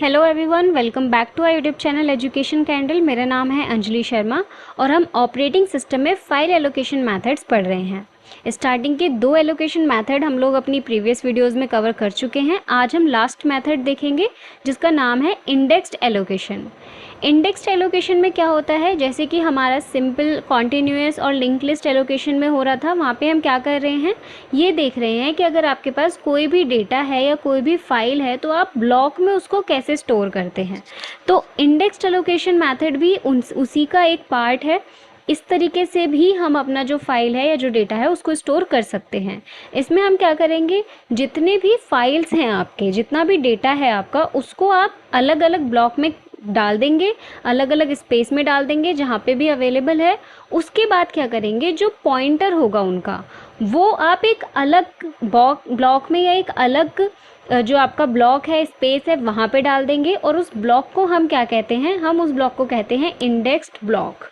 Hello everyone, welcome back to our YouTube channel education candle. मेरा नाम है अंजलि शर्मा और हम ऑपरेटिंग सिस्टम में फाइल एलोकेशन मेथड्स पढ़ रहे हैं। स्टार्टिंग के 2 एलोकेशन मेथड हम लोग अपनी प्रीवियस वीडियोस में कवर कर चुके हैं। आज हम लास्ट मेथड देखेंगे जिसका नाम है इंडेक्स्ड एलोकेशन। इंडेक्स्ड एलोकेशन में क्या होता है, जैसे कि हमारा सिंपल कॉन्टिन्यूअस और लिंक लिस्ट एलोकेशन में हो रहा था, वहाँ पे हम क्या कर रहे हैं, ये देख रहे हैं कि अगर आपके पास कोई भी डेटा है या कोई भी फाइल है तो आप ब्लॉक में उसको कैसे स्टोर करते हैं। तो इंडेक्स्ड एलोकेशन मेथड भी उसी का एक पार्ट है। इस तरीके से भी हम अपना जो फाइल है या जो डेटा है उसको स्टोर कर सकते हैं। इसमें हम क्या करेंगे, जितने भी फाइल्स हैं आपके, जितना भी डेटा है आपका, उसको आप अलग अलग ब्लॉक में डाल देंगे, अलग अलग स्पेस में डाल देंगे जहाँ पे भी अवेलेबल है। उसके बाद क्या करेंगे, जो पॉइंटर होगा उनका, वो आप एक अलग ब्लॉक में या एक अलग जो आपका ब्लॉक है, स्पेस है, वहाँ पे डाल देंगे। और उस ब्लॉक को हम क्या कहते हैं, हम उस ब्लॉक को कहते हैं इंडेक्स्ड ब्लॉक।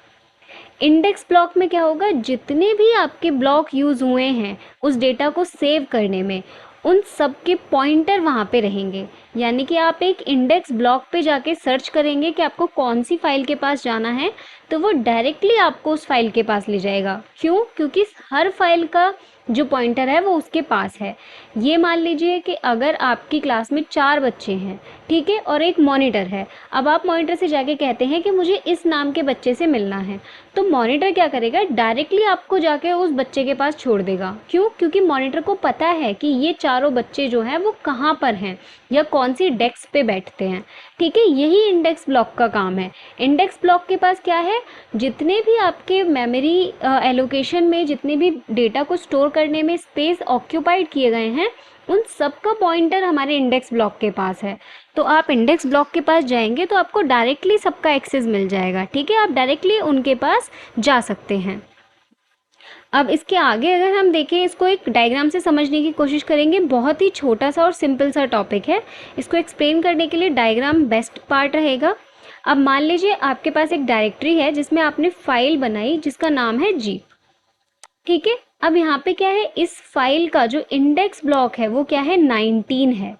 इंडेक्स ब्लॉक में क्या होगा, जितने भी आपके ब्लॉक यूज़ हुए हैं उस डेटा को सेव करने में, उन सब के पॉइंटर वहाँ पे रहेंगे। यानी कि आप एक इंडेक्स ब्लॉक पे जाके सर्च करेंगे कि आपको कौन सी फाइल के पास जाना है, तो वो डायरेक्टली आपको उस फाइल के पास ले जाएगा। क्यों? क्योंकि हर फाइल का जो पॉइंटर है वो उसके पास है। ये मान लीजिए कि अगर आपकी क्लास में 4 बच्चे हैं, ठीक है, और एक मॉनिटर है। अब आप मॉनिटर से जाके कहते हैं कि मुझे इस नाम के बच्चे से मिलना है, तो मॉनिटर क्या करेगा, डायरेक्टली आपको जाके उस बच्चे के पास छोड़ देगा। क्यों? क्योंकि मॉनिटर को पता है कि ये चारों बच्चे जो हैं वो कहाँ पर हैं या कौन सी डेस्क पे बैठते हैं। ठीक है, यही इंडेक्स ब्लॉक का काम है। इंडेक्स ब्लॉक के पास क्या है, जितने भी आपके मेमोरी एलोकेशन में, जितने भी डेटा को स्टोर करने में स्पेस ऑक्यूपाइड किए गए हैं, उन सब का पॉइंटर हमारे इंडेक्स ब्लॉक के पास है। तो आप इंडेक्स ब्लॉक के पास जाएंगे तो आपको डायरेक्टली सबका एक्सेस मिल जाएगा। ठीक है, आप डायरेक्टली उनके पास जा सकते हैं। अब इसके आगे अगर हम देखें, इसको एक डायग्राम से समझने की कोशिश करेंगे। बहुत ही छोटा सा और सिंपल सा टॉपिक है, इसको एक्सप्लेन करने के लिए डायग्राम बेस्ट पार्ट रहेगा। अब मान लीजिए आपके पास एक डायरेक्टरी है जिसमें आपने फाइल बनाई जिसका नाम है जी। ठीक है, अब यहाँ पे क्या है, इस फाइल का जो इंडेक्स ब्लॉक है वो क्या है, 19 है।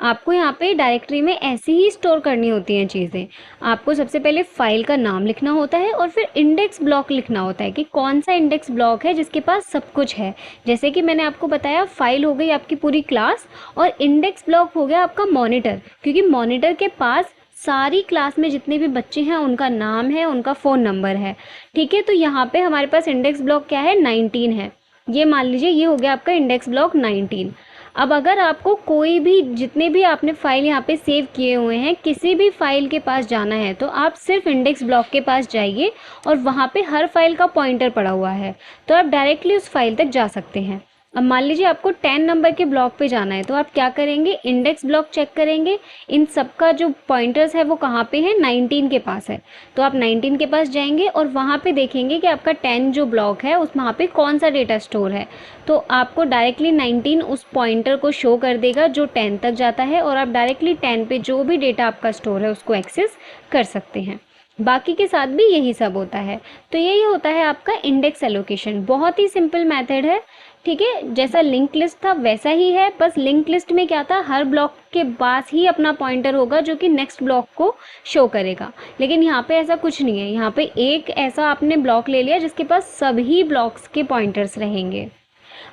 आपको यहाँ पे डायरेक्टरी में ऐसे ही स्टोर करनी होती हैं चीज़ें। आपको सबसे पहले फाइल का नाम लिखना होता है और फिर इंडेक्स ब्लॉक लिखना होता है कि कौन सा इंडेक्स ब्लॉक है जिसके पास सब कुछ है। जैसे कि मैंने आपको बताया, फाइल हो गई आपकी पूरी क्लास और इंडेक्स ब्लॉक हो गया आपका मॉनिटर, क्योंकि मॉनिटर के पास सारी क्लास में जितने भी बच्चे हैं उनका नाम है, उनका फ़ोन नंबर है। ठीक है, तो यहाँ पे हमारे पास इंडेक्स ब्लॉक क्या है, 19 है। ये मान लीजिए ये हो गया आपका इंडेक्स ब्लॉक 19। अब अगर आपको कोई भी, जितने भी आपने फाइल यहाँ पे सेव किए हुए हैं, किसी भी फाइल के पास जाना है तो आप सिर्फ इंडेक्स ब्लॉक के पास जाइए और वहाँ पे हर फाइल का पॉइंटर पड़ा हुआ है, तो आप डायरेक्टली उस फाइल तक जा सकते हैं। अब मान लीजिए आपको 10 नंबर के ब्लॉक पे जाना है, तो आप क्या करेंगे, इंडेक्स ब्लॉक चेक करेंगे, इन सब का जो पॉइंटर्स है वो कहाँ पे है, 19 के पास है। तो आप 19 के पास जाएंगे और वहाँ पे देखेंगे कि आपका 10 जो ब्लॉक है उस वहाँ पे कौन सा डेटा स्टोर है। तो आपको डायरेक्टली 19 उस पॉइंटर को शो कर देगा जो 10 तक जाता है, और आप डायरेक्टली 10 पे जो भी डेटा आपका स्टोर है उसको एक्सेस कर सकते हैं। बाकी के साथ भी यही सब होता है। तो यही होता है आपका इंडेक्स एलोकेशन। बहुत ही सिंपल मेथड है। ठीक है, जैसा लिंक लिस्ट था वैसा ही है, बस लिंक लिस्ट में क्या था, हर ब्लॉक के पास ही अपना पॉइंटर होगा जो कि नेक्स्ट ब्लॉक को शो करेगा। लेकिन यहाँ पे ऐसा कुछ नहीं है, यहाँ पे एक ऐसा आपने ब्लॉक ले लिया जिसके पास सभी ब्लॉक्स के पॉइंटर्स रहेंगे।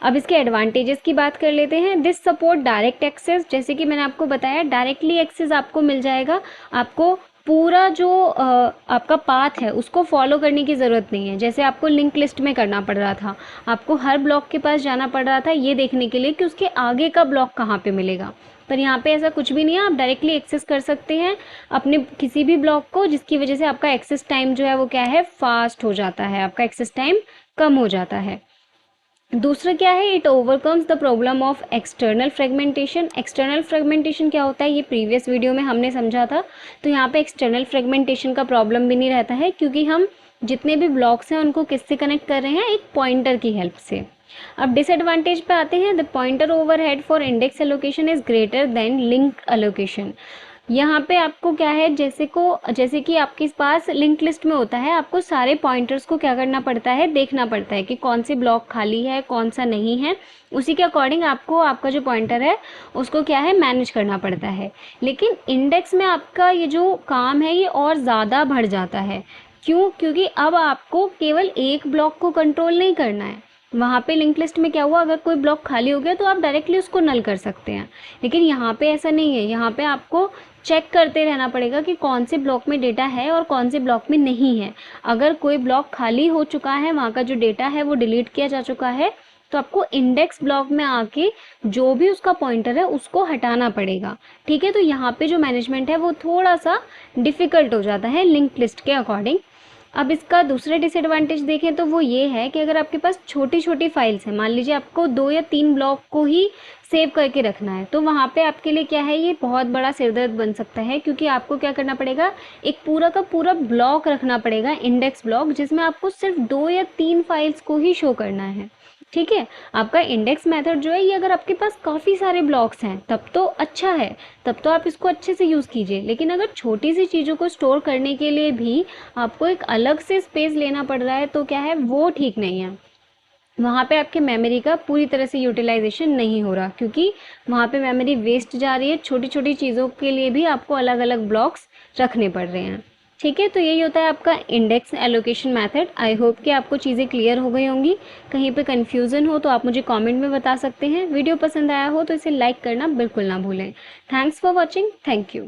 अब इसके एडवांटेजेस की बात कर लेते हैं। दिस सपोर्ट डायरेक्ट एक्सेस, जैसे कि मैंने आपको बताया, डायरेक्टली एक्सेस आपको मिल जाएगा। आपको पूरा जो आपका पाथ है उसको फॉलो करने की ज़रूरत नहीं है, जैसे आपको लिंक लिस्ट में करना पड़ रहा था। आपको हर ब्लॉक के पास जाना पड़ रहा था ये देखने के लिए कि उसके आगे का ब्लॉक कहाँ पे मिलेगा, पर यहाँ पे ऐसा कुछ भी नहीं है। आप डायरेक्टली एक्सेस कर सकते हैं अपने किसी भी ब्लॉक को, जिसकी वजह से आपका एक्सेस टाइम जो है वो क्या है, फास्ट हो जाता है, आपका एक्सेस टाइम कम हो जाता है। दूसरा क्या है, it overcomes the problem of external fragmentation. External fragmentation क्या होता है, ये प्रीवियस वीडियो में हमने समझा था। तो यहाँ पे एक्सटर्नल फ्रेगमेंटेशन का प्रॉब्लम भी नहीं रहता है, क्योंकि हम जितने भी ब्लॉक्स हैं उनको किससे कनेक्ट कर रहे हैं, एक पॉइंटर की हेल्प से। अब डिसएडवांटेज पे आते हैं। The pointer overhead for index allocation is greater than link allocation. यहाँ पे आपको क्या है, जैसे कि आपके पास लिंक लिस्ट में होता है, आपको सारे पॉइंटर्स को क्या करना पड़ता है, देखना पड़ता है कि कौन सी ब्लॉक खाली है, कौन सा नहीं है। उसी के अकॉर्डिंग आपको आपका जो पॉइंटर है उसको क्या है, मैनेज करना पड़ता है। लेकिन इंडेक्स में आपका ये जो काम है ये और ज़्यादा बढ़ जाता है। क्यों? क्योंकि अब आपको केवल एक ब्लॉक को कंट्रोल नहीं करना है। वहाँ पे लिंक लिस्ट में क्या हुआ, अगर कोई ब्लॉक खाली हो गया तो आप डायरेक्टली उसको नल कर सकते हैं। लेकिन यहाँ पे ऐसा नहीं है, यहाँ पे आपको चेक करते रहना पड़ेगा कि कौन से ब्लॉक में डेटा है और कौन से ब्लॉक में नहीं है। अगर कोई ब्लॉक खाली हो चुका है, वहाँ का जो डेटा है वो डिलीट किया जा चुका है, तो आपको इंडेक्स ब्लॉक में आके जो भी उसका पॉइंटर है उसको हटाना पड़ेगा। ठीक है, तो यहाँ पे जो मैनेजमेंट है वो थोड़ा सा डिफ़िकल्ट हो जाता है लिंक लिस्ट के अकॉर्डिंग। अब इसका दूसरा डिसएडवांटेज देखें तो वो ये है कि अगर आपके पास छोटी छोटी फाइल्स हैं, मान लीजिए आपको 2 या 3 ब्लॉक को ही सेव करके रखना है, तो वहाँ पे आपके लिए क्या है, ये बहुत बड़ा सिरदर्द बन सकता है। क्योंकि आपको क्या करना पड़ेगा, एक पूरा का पूरा ब्लॉक रखना पड़ेगा, इंडेक्स ब्लॉक, जिसमें आपको सिर्फ 2 या 3 फाइल्स को ही शो करना है। ठीक है, आपका इंडेक्स मेथड जो है ये अगर आपके पास काफ़ी सारे ब्लॉक्स हैं तब तो अच्छा है, तब तो आप इसको अच्छे से यूज़ कीजिए। लेकिन अगर छोटी सी चीज़ों को स्टोर करने के लिए भी आपको एक अलग से स्पेस लेना पड़ रहा है तो क्या है, वो ठीक नहीं है। वहाँ पे आपके मेमोरी का पूरी तरह से यूटिलाइजेशन नहीं हो रहा, क्योंकि वहाँ पे मेमोरी वेस्ट जा रही है। छोटी छोटी चीज़ों के लिए भी आपको अलग अलग ब्लॉक्स रखने पड़ रहे हैं। ठीक है, तो यही होता है आपका index allocation method. I hope कि आपको चीज़ें क्लियर हो गई होंगी। कहीं पे कन्फ्यूज़न हो तो आप मुझे कमेंट में बता सकते हैं। वीडियो पसंद आया हो तो इसे लाइक करना बिल्कुल ना भूलें। Thanks for watching. Thank you.